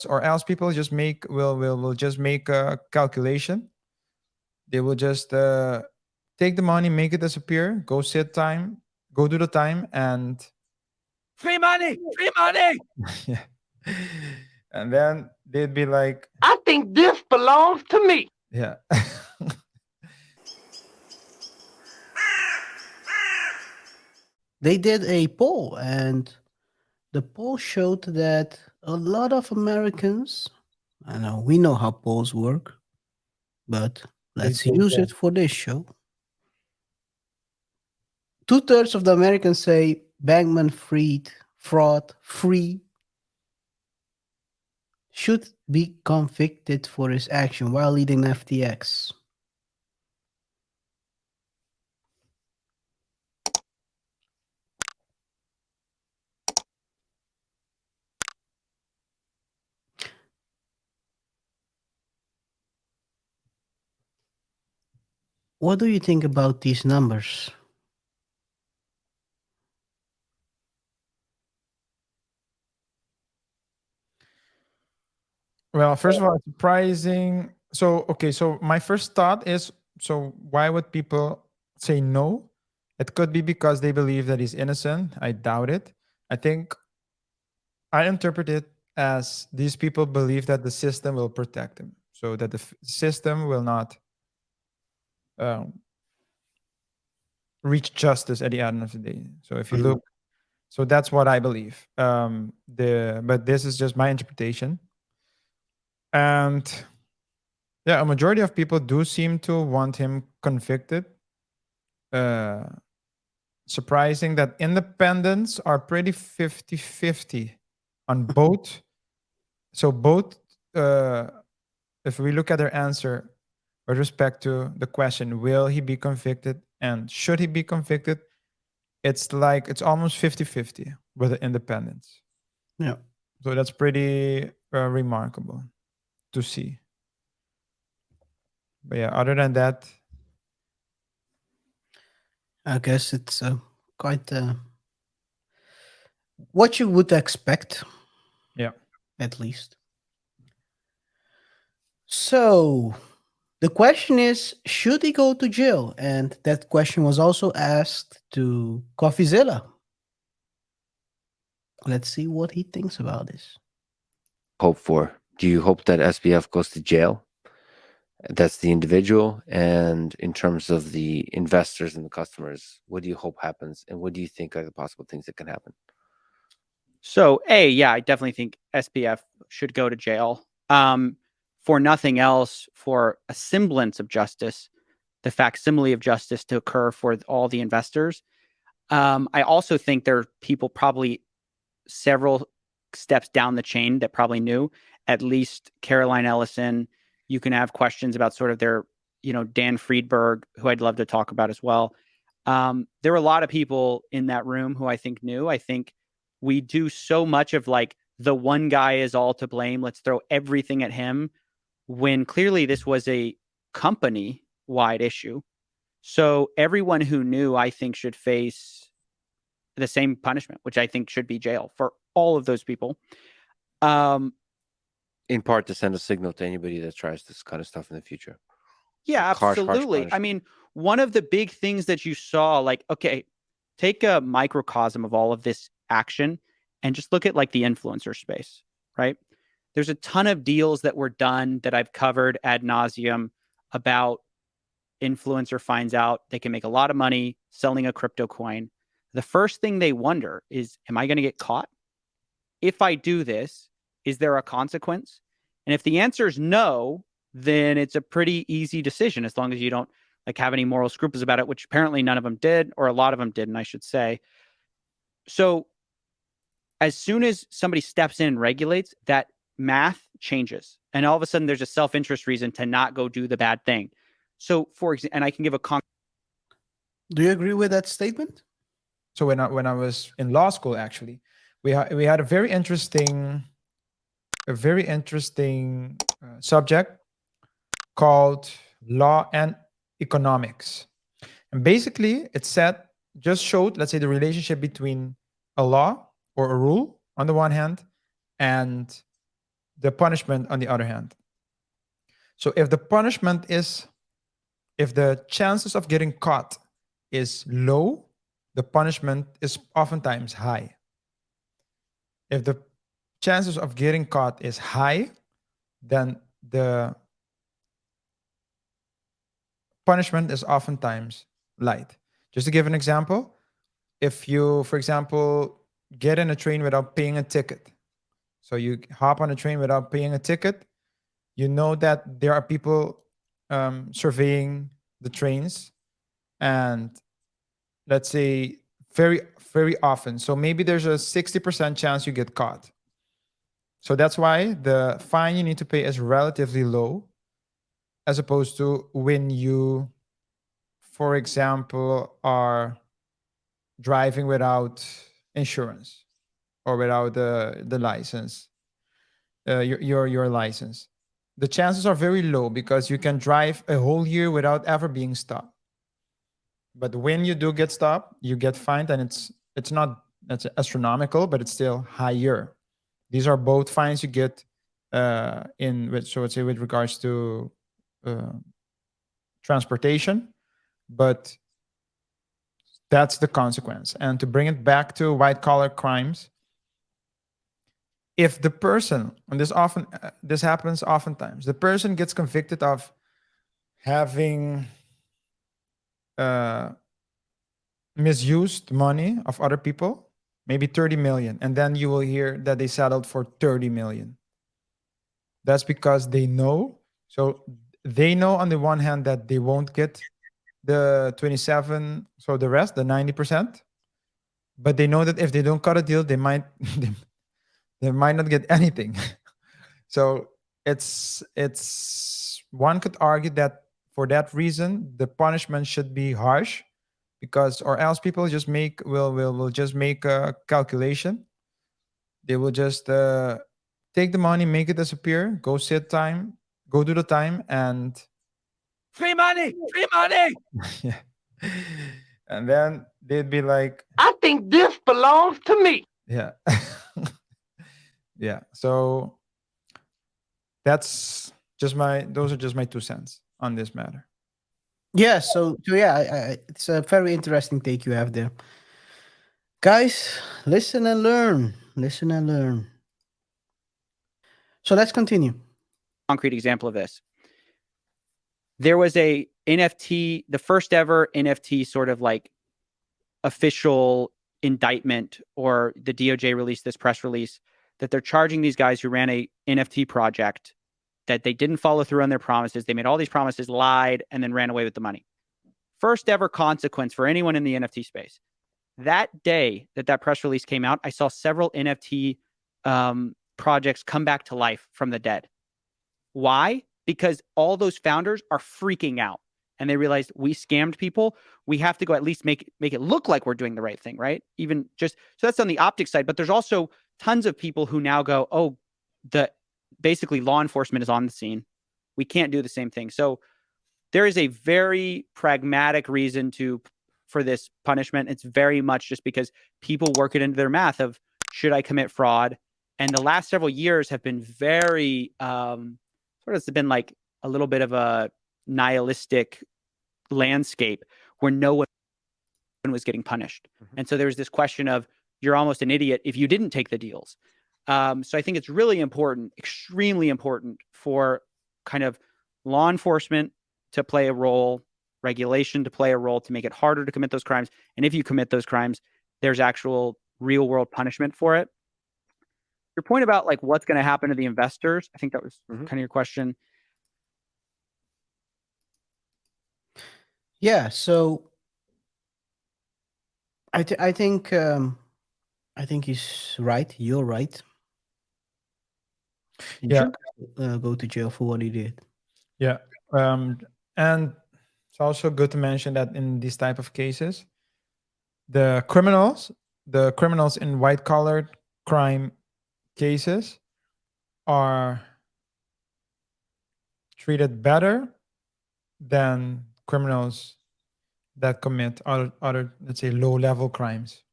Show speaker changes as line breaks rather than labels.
or else people just will just make a calculation. They will just take the money, make it disappear, go do the time, and
Free money, free money.
yeah, and then they'd be like,
I think this belongs to me.
yeah.
They did a poll, and the poll showed that a lot of Americans, I know we know how polls work, but let's use it for this show. 2/3 of the Americans say Bankman-Fried fraud free should be convicted for his action while leading FTX. What do you think about these numbers?
Well, first of all, it's surprising. So, okay, so my first thought is, so why would people say no? It could be because they believe that he's innocent. I doubt it. I think I interpret it as these people believe that the system will protect him, so that the system will not um, reach justice at the end of the day. So if you look, so that's what I believe. But this is just my interpretation. And yeah, a majority of people do seem to want him convicted. Uh, Surprising that independents are pretty 50-50 on both. So both, if we look at their answer with respect to the question, will he be convicted and should he be convicted? It's like, it's almost 50-50 with the independents.
Yeah.
So that's pretty remarkable to see. But yeah, other than that,
I guess it's quite what you would expect,
yeah.
at least. So the question is, should he go to jail? And that question was also asked to Coffeezilla. Let's see what he thinks about this.
Hope for? Do you hope that SBF goes to jail? That's the individual. And in terms of the investors and the customers, what do you hope happens? And what do you think are the possible things that can happen?
So, yeah, I definitely think SBF should go to jail. For nothing else, for a semblance of justice, the facsimile of justice to occur for all the investors. I also think there are people probably several steps down the chain that probably knew, at least Caroline Ellison. You can have questions about sort of their, Dan Friedberg, who I'd love to talk about as well. There were a lot of people in that room who I think knew. I think we do so much of like the one guy is all to blame. Let's throw everything at him, when clearly this was a company-wide issue. So everyone who knew, I think, should face the same punishment, which I think should be jail for all of those people.
In part to send a signal to anybody that tries this kind of stuff in the future.
Yeah,
Harsh
absolutely. I mean, one of the big things that you saw, like, okay, take a microcosm of all of this action and just look at like the influencer space, right? There's a ton of deals that were done that I've covered ad nauseum about influencer finds out they can make a lot of money selling a crypto coin. The first thing they wonder is, am I going to get caught? If I do this, is there a consequence? And if the answer is no, then it's a pretty easy decision, as long as you don't like have any moral scruples about it, which apparently none of them did, or a lot of them didn't, I should say. So as soon as somebody steps in and regulates, that math changes. And all of a sudden there's a self-interest reason to not go do the bad thing. So for example, and I can give a
Do you agree with that statement?
So when I was in law school, actually, we had a very interesting subject called law and economics, and basically it showed, let's say, the relationship between a law or a rule on the one hand and the punishment on the other hand. So if the chances of getting caught is low, the punishment is oftentimes high. If the chances of getting caught is high, then the punishment is oftentimes light. Just to give an example, if you, for example, get in a train without paying a ticket, so you hop on a train without paying a ticket, you know that there are people surveying the trains, and let's say very, very often. So maybe there's a 60% chance you get caught. So that's why the fine you need to pay is relatively low, as opposed to when you, for example, are driving without insurance or without the license, your license. The chances are very low because you can drive a whole year without ever being stopped. But when you do get stopped, you get fined, and it's not that's astronomical, but it's still higher. These are both fines you get so let's say with regards to uh, transportation, but that's the consequence. And to bring it back to white collar crimes, if the person, and this happens oftentimes, the person gets convicted of having misused money of other people, maybe 30 million, and then you will hear that they settled for 30 million. That's because they know. So they know on the one hand that they won't get the 27, so the rest, the 90%, but they know that if they don't cut a deal, they might they might not get anything. So it's one could argue that for that reason the punishment should be harsh, because or else people just will just make a calculation. They will just take the money, make it disappear, go do the time, and
Free money! Free money!
yeah, and then they'd be like,
I think this belongs to me.
yeah. Yeah, so those are just my 2 cents on this matter.
Yeah, so yeah, it's a very interesting take you have there. Guys, listen and learn. Listen and learn. So let's continue.
Concrete example of this. There was a NFT, the first ever NFT sort of like official indictment, or the DOJ released this press release that they're charging these guys who ran a NFT project that they didn't follow through on their promises. They made all these promises, lied, and then ran away with the money. First ever consequence for anyone in the NFT space. That day that press release came out, I saw several NFT projects come back to life from the dead. Why? Because all those founders are freaking out, and they realized we scammed people. We have to go at least make it look like we're doing the right thing, right? Even just so that's on the optics side, but there's also tons of people who now go, oh, basically law enforcement is on the scene. We can't do the same thing. So there is a very pragmatic reason for this punishment. It's very much just because people work it into their math of, should I commit fraud? And the last several years have been very sort of, it's been like a little bit of a nihilistic landscape where no one was getting punished. Mm-hmm. And so there was this question of, you're almost an idiot if you didn't take the deals. So I think it's really important, extremely important, for kind of law enforcement to play a role, regulation to play a role, to make it harder to commit those crimes. And if you commit those crimes, there's actual real world punishment for it. Your point about like what's going to happen to the investors, I think that was kind of your question.
Yeah, so I think he's right. You're right. He should go to jail for what he did.
Yeah, and it's also good to mention that in these type of cases, the criminals in white collar crime cases are treated better than criminals that commit other let's say low level crimes.